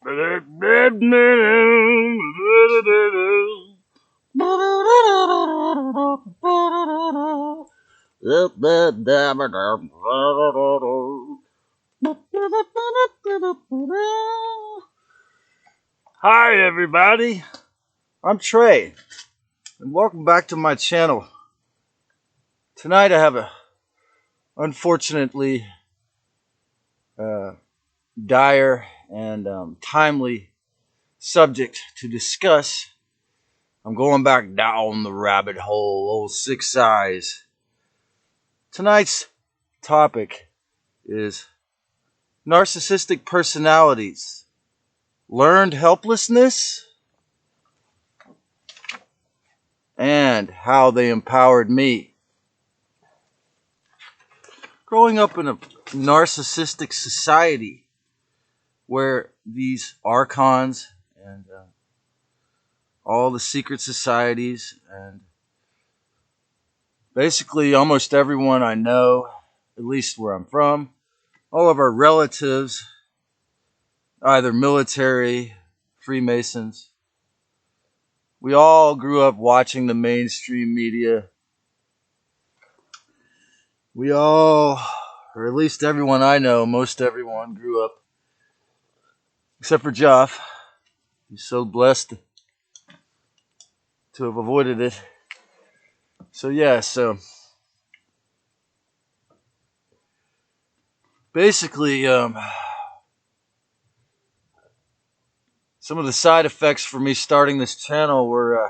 Hi everybody, I'm Trey, and welcome back to my channel. Tonight I have a unfortunately dire and timely subject to discuss. I'm going back down the rabbit hole, old six eyes. Tonight's topic is narcissistic personalities, learned helplessness, and how they empowered me. Growing up in a narcissistic society where these archons and all the secret societies and basically almost everyone I know, at least where I'm from, all of our relatives, either military, Freemasons, we all grew up watching the mainstream media. We all, or at least everyone I know, most everyone grew up, except for Jeff. He's so blessed to have avoided it. So basically, some of the side effects for me starting this channel were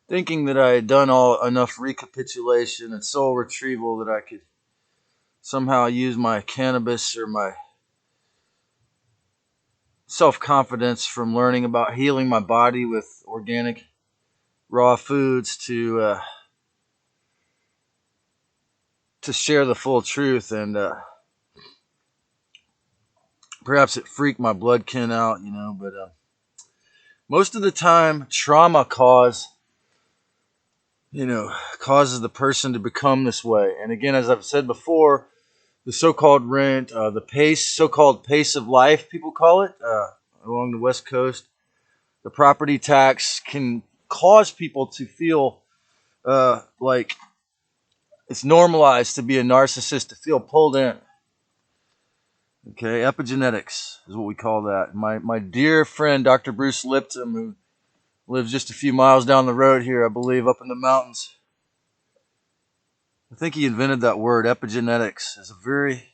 thinking that I had done enough recapitulation and soul retrieval that I could somehow use my cannabis or my self-confidence from learning about healing my body with organic raw foods to share the full truth, and perhaps it freaked my bloodkin out, but most of the time trauma causes the person to become this way. And again, as I've said before, the so-called rent, the so-called pace of life, people call it, along the West Coast, the property tax can cause people to feel like it's normalized to be a narcissist, to feel pulled in. Okay, epigenetics is what we call that. My dear friend, Dr. Bruce Lipton, who lives just a few miles down the road here, I believe, up in the mountains. I think he invented that word, epigenetics. It's a very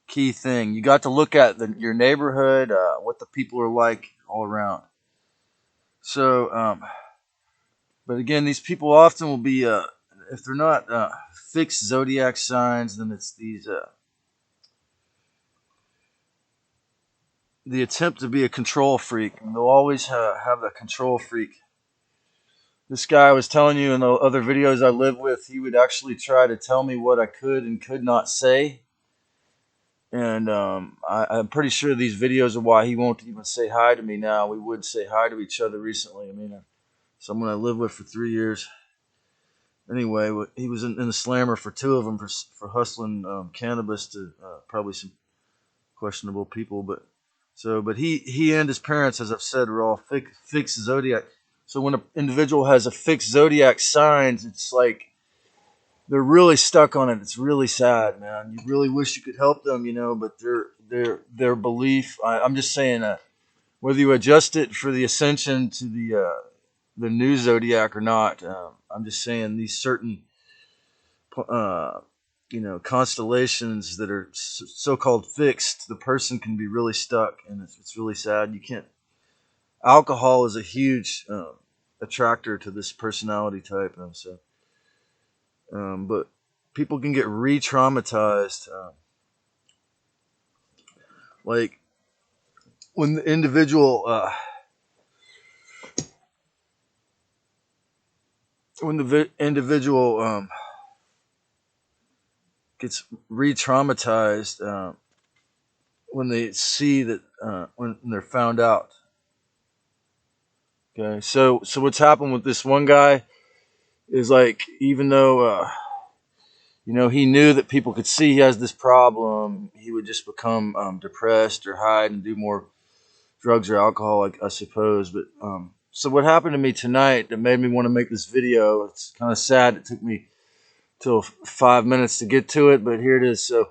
key thing. You got to look at your neighborhood, what the people are like all around. So, but again, these people often will be, if they're not fixed zodiac signs, then it's these, the attempt to be a control freak. And they'll always have a control freak. This guy I was telling you in the other videos I lived with, he would actually try to tell me what I could and could not say. And I'm pretty sure these videos are why he won't even say hi to me now. We would say hi to each other recently. I mean, someone I lived with for 3 years. Anyway, he was in the slammer for 2 of them for hustling cannabis to probably some questionable people. But he and his parents, as I've said, were all fixed zodiac. So when an individual has a fixed zodiac signs, it's like they're really stuck on it. It's really sad, man. You really wish you could help them, but their belief. I'm just saying that whether you adjust it for the ascension to the new zodiac or not, I'm just saying these certain constellations that are so-called fixed, the person can be really stuck, and it's really sad. You can't. Alcohol is a huge attractor to this personality type, but people can get re-traumatized. Like when the individual gets re-traumatized when they see that when they're found out. Okay, so what's happened with this one guy is, like, even though he knew that people could see he has this problem, he would just become depressed or hide and do more drugs or alcohol, I suppose. But so what happened to me tonight that made me want to make this video? It's kind of sad. It took me till 5 minutes to get to it, but here it is. So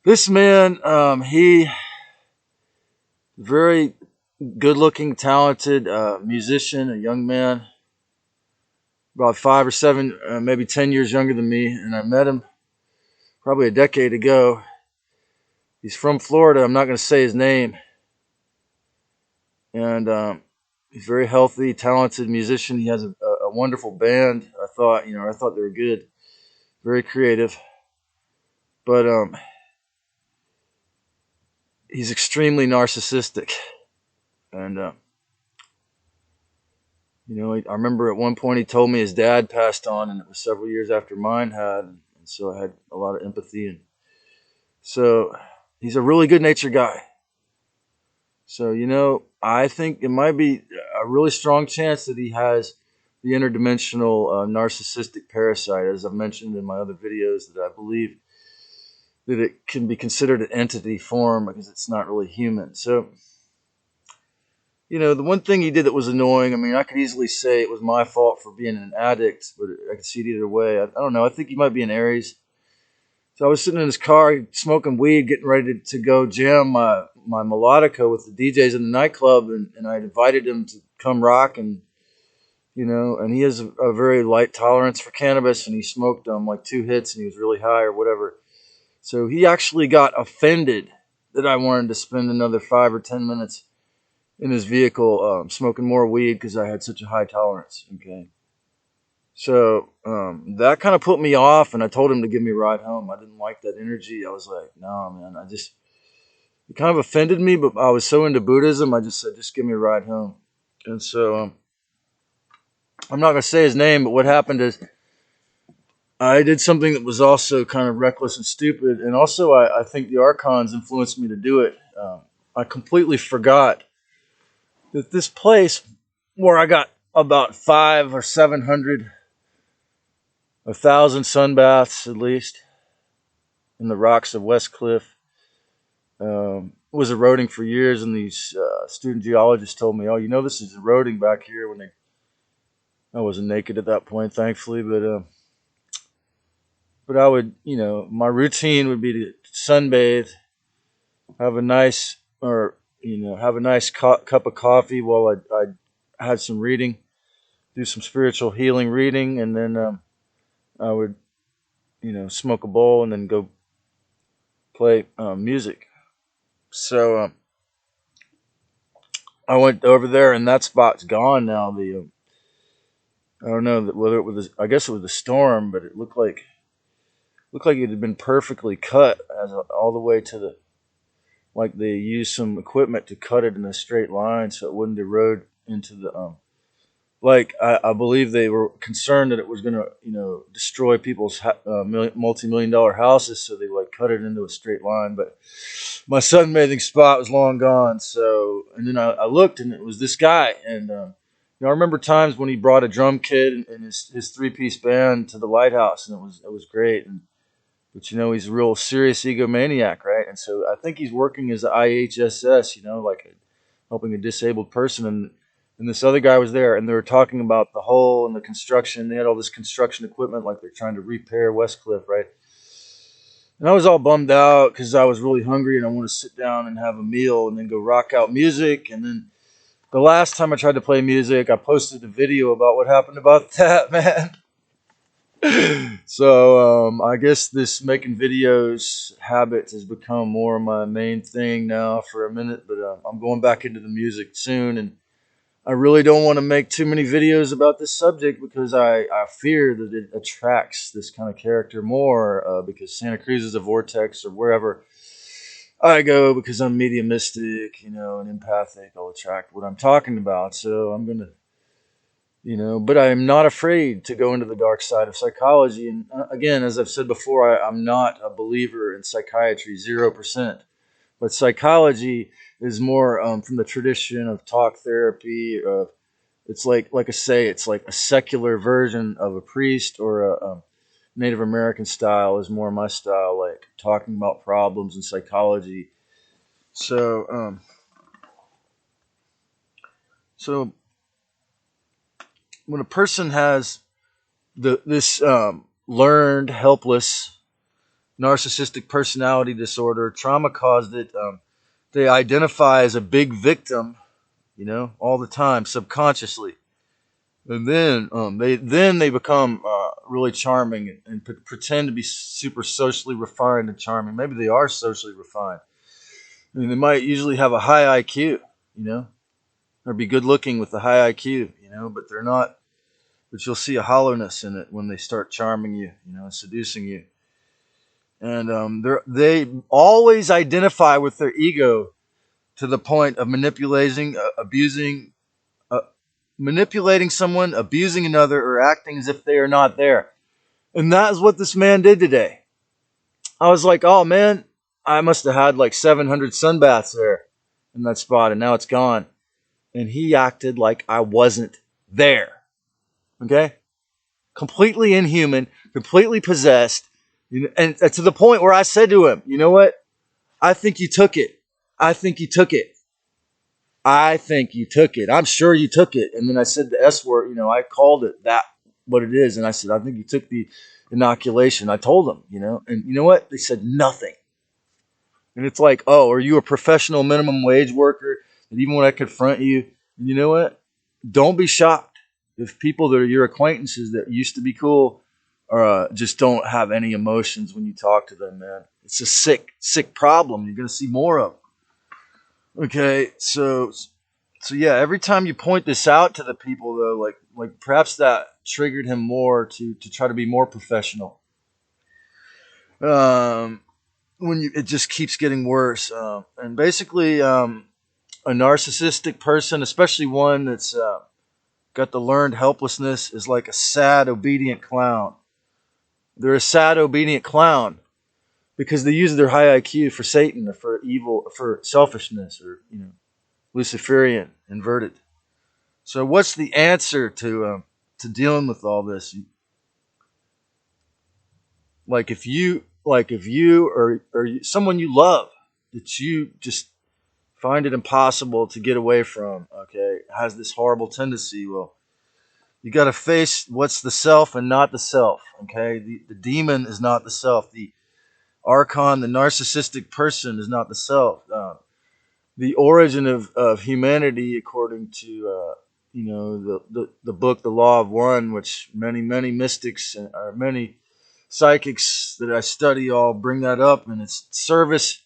this man, he very good-looking, talented musician, a young man, about 5 or 7, maybe 10 years younger than me, and I met him probably a decade ago. He's from Florida. I'm not going to say his name. And he's a very healthy, talented musician. He has a wonderful band. I thought they were good, very creative. But he's extremely narcissistic. And I remember at one point he told me his dad passed on, and it was several years after mine had, and so I had a lot of empathy. And so he's a really good-natured guy. So, I think it might be a really strong chance that he has the interdimensional narcissistic parasite, as I've mentioned in my other videos, that I believe that it can be considered an entity form because it's not really human. So, the one thing he did that was annoying, I mean, I could easily say it was my fault for being an addict, but I could see it either way. I don't know. I think he might be an Aries. So I was sitting in his car smoking weed, getting ready to go jam my melodica with the DJs in the nightclub, and I invited him to come rock, and and he has a very light tolerance for cannabis, and he smoked like 2 hits, and he was really high or whatever. So he actually got offended that I wanted to spend another 5 or 10 minutes in his vehicle smoking more weed because I had such a high tolerance. Okay. So that kind of put me off, and I told him to give me a ride home. I didn't like that energy. I was like, no, man, it kind of offended me, but I was so into Buddhism, I just said, just give me a ride home. And so I'm not going to say his name, but what happened is I did something that was also kind of reckless and stupid, and also I think the Archons influenced me to do it. I completely forgot that this place where I got about 500 or 700, 1,000 sunbaths at least in the rocks of West Cliff was eroding for years, and these student geologists told me, "Oh, this is eroding back here." I wasn't naked at that point, thankfully, but I would, my routine would be to sunbathe, have a nice cup of coffee while I had some reading, do some spiritual healing reading, and then I would, smoke a bowl and then go play music. So I went over there, and that spot's gone now. I don't know whether it was, I guess it was a storm, but it looked like it had been perfectly cut all the way to like they used some equipment to cut it in a straight line so it wouldn't erode into the I believe they were concerned that it was going to destroy people's multi-million-dollar houses, so they cut it into a straight line. But my sunbathing spot was long gone. So, and then I looked, and it was this guy. And I remember times when he brought a drum kit and his 3-piece band to the lighthouse, and it was great. But he's a real serious egomaniac, right? And so I think he's working as an IHSS, helping a disabled person. And this other guy was there, and they were talking about the hole and the construction. They had all this construction equipment, like they're trying to repair West Cliff, right? And I was all bummed out because I was really hungry and I wanted to sit down and have a meal and then go rock out music. And then the last time I tried to play music, I posted a video about what happened about that, man. So I guess this making videos habit has become more of my main thing now for a minute. But I'm going back into the music soon, and I really don't want to make too many videos about this subject because I fear that it attracts this kind of character more because Santa Cruz is a vortex, or wherever I go, because I'm mediumistic, and empathic, I'll attract what I'm talking about. So I'm going to, but I'm not afraid to go into the dark side of psychology. And again, as I've said before, I'm not a believer in psychiatry, 0%. But psychology is more from the tradition of talk therapy. It's like I say, it's like a secular version of a priest or Native American style is more my style, like talking about problems and psychology. So, so when a person has this learned helpless narcissistic personality disorder, trauma caused it. They identify as a big victim, all the time subconsciously, and then they become really charming and pretend to be super socially refined and charming. Maybe they are socially refined. I mean, they might usually have a high IQ, or be good looking with a high IQ, but they're not. But you'll see a hollowness in it when they start charming you, seducing you. And they always identify with their ego to the point of manipulating someone, abusing another, or acting as if they are not there. And that is what this man did today. I was like, oh man, I must have had like 700 sunbaths there in that spot, and now it's gone. And he acted like I wasn't there. Okay? Completely inhuman, completely possessed. And to the point where I said to him, you know what? I think you took it. I think you took it. I think you took it. I'm sure you took it. And then I said the S word, I called it that, what it is. And I said, I think you took the inoculation. I told them, and you know what? They said nothing. And it's like, oh, are you a professional minimum wage worker? And even when I confront you, you know what? Don't be shocked if people that are your acquaintances that used to be cool just don't have any emotions when you talk to them, man. It's a sick problem. You're going to see more of. Okay, so yeah, every time you point this out to the people, though, like perhaps that triggered him more to try to be more professional. It just keeps getting worse, and basically, a narcissistic person, especially one that's got the learned helplessness, is like a sad, obedient clown. They're a sad, obedient clown because they use their high IQ for Satan or for evil, or for selfishness, or Luciferian, inverted. So, what's the answer to dealing with all this? If you or someone you love that you just find it impossible to get away from, okay, has this horrible tendency, well, you got to face what's the self and not the self, okay? The demon is not the self. The archon, the narcissistic person, is not the self. The origin of humanity, according to the book, The Law of One, which many mystics or many psychics that I study all bring that up, and it's service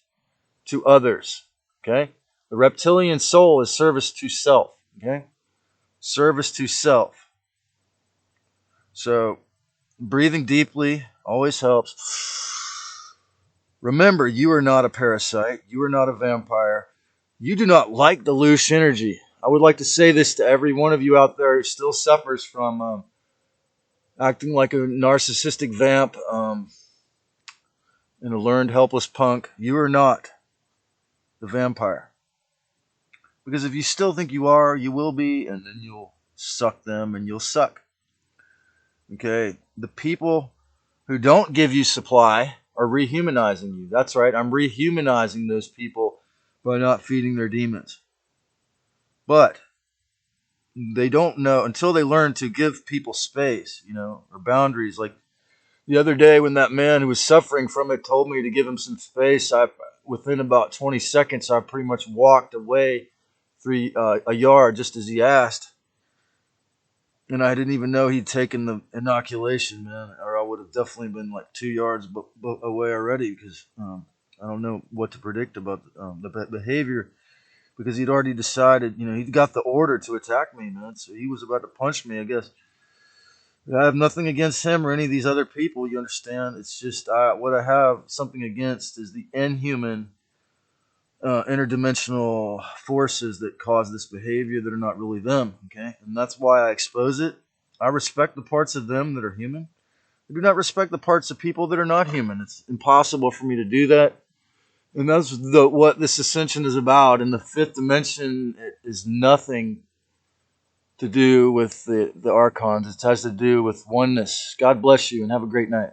to others. Okay, the reptilian soul is service to self. Okay, service to self. So breathing deeply always helps. Remember, you are not a parasite. You are not a vampire. You do not like the loose energy. I would like to say this to every one of you out there who still suffers from acting like a narcissistic vamp and a learned helpless punk. You are not the vampire. Because if you still think you are, you will be, and then you'll suck them and you'll suck. Okay? The people who don't give you supply are rehumanizing you. That's right. I'm rehumanizing those people by not feeding their demons. But they don't know until they learn to give people space, or boundaries. Like the other day when that man who was suffering from it told me to give him some space, within about 20 seconds, I pretty much walked away a yard just as he asked. And I didn't even know he'd taken the inoculation, man, or I would have definitely been like 2 yards away already, because I don't know what to predict about the behavior, because he'd already decided, he'd got the order to attack me, man. So he was about to punch me, I guess. I have nothing against him or any of these other people, you understand? It's just what I have something against is the inhuman interdimensional forces that cause this behavior that are not really them, okay? And that's why I expose it. I respect the parts of them that are human. I do not respect the parts of people that are not human. It's impossible for me to do that. And that's what this ascension is about. In the fifth dimension, it is nothing to do with the archons. It has to do with oneness. God bless you and have a great night.